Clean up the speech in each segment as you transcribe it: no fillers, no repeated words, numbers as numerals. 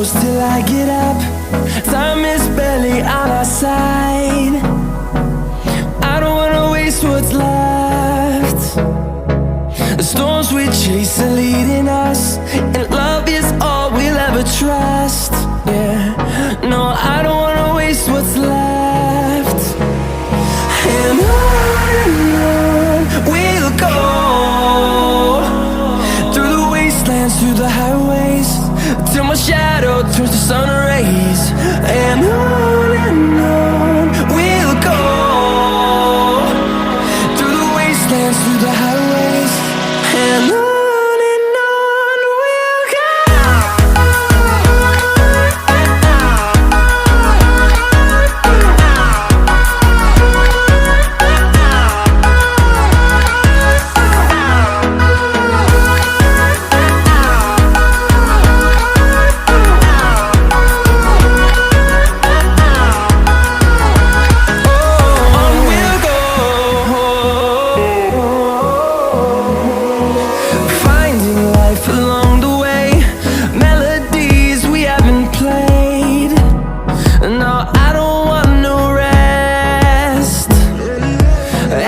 close till I get up. Time is barely on our side. I don't wanna waste what's left. The storms we chase are leading us, and love is all we'll ever trust. Yeah, no, I don't wanna waste what's left. And on we'll go, through the wastelands, through the highways, till my shadow turns to sun rays. And on we'll go, through the wastelands, through the highways, and on we'll go. Along the way, melodies we haven't played. No, I don't want no rest.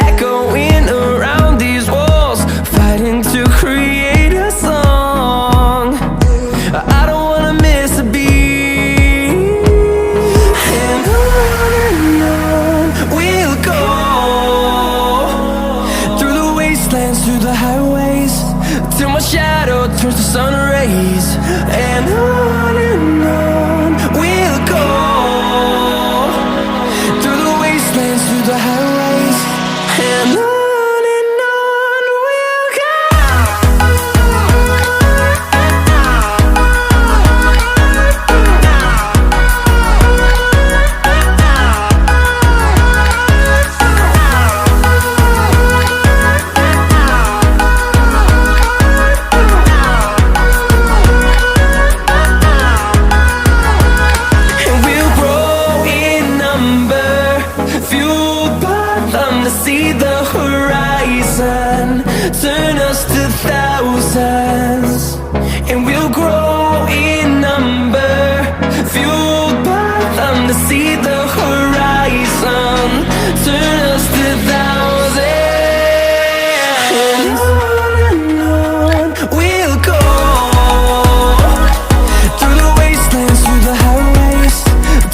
Echoing around these walls, fighting to create a song. I don't wanna miss a beat. And on we'll go, through the wastelands, through the highways, till my shadow turns to sun rays. And on we'll go, through the wastelands, through the highways, and on we'll go. See the horizon, turn us to thousands, and we'll grow in number, fueled by them to see the horizon, turn us to thousands. And on we'll go, through the wastelands, through the highways,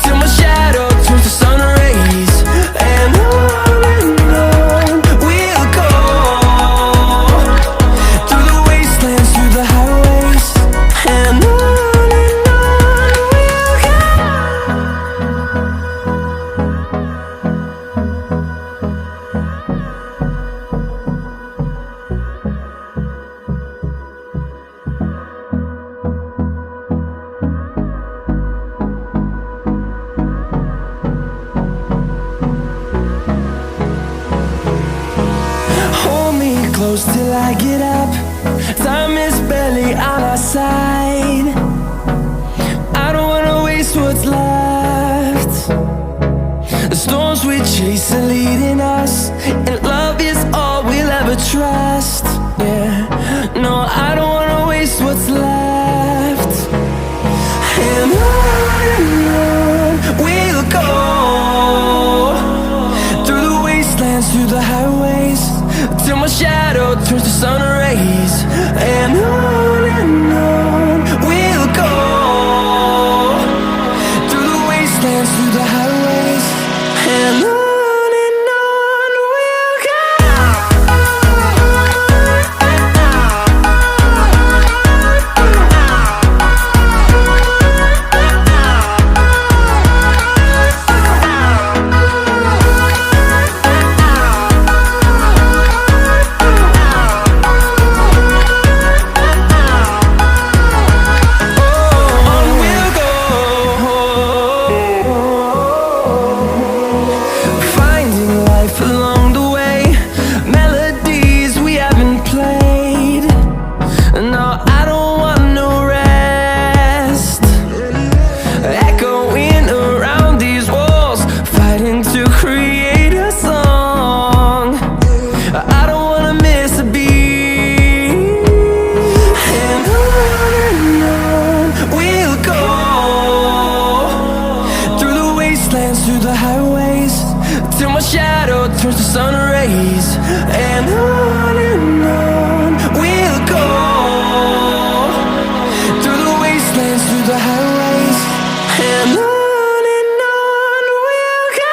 till my shadow turns to sun rays. And close till I get up. Time is barely on our side. I don't wanna waste what's left. The storms we chase are leading us, and love is all we'll ever trust. Yeah, no, I don't wanna waste what's left. And on we'll go, through the wastelands, through the highways, till my shadow turns to sun rays. And on we'll go, through the wastelands, through the highways, and on we'll go. wastelands, through the highways, till my shadow turns to sun rays. And on we'll go, through the wastelands, through the highways, and on we'll go.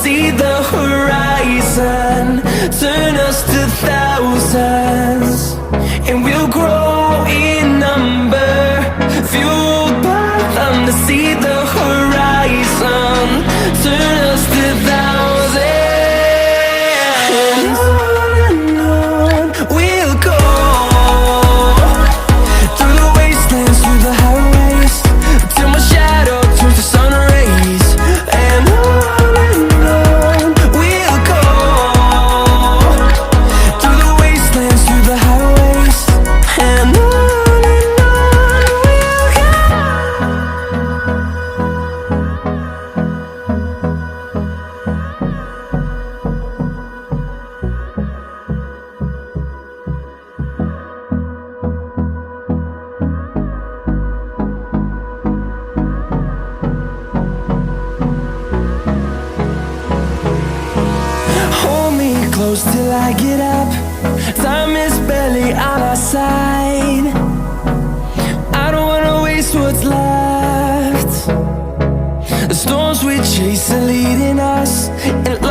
See the horizon, turn us to thousands, and we'll grow in number, fueled by them to see the horizon, turn us to thousands, and on we'll go, through the wastelands, through the highways, till my shadow turns to sun rays, and on close till I get up. Time is barely on our side. I don't wanna waste what's left. The storms we chase are leading us, and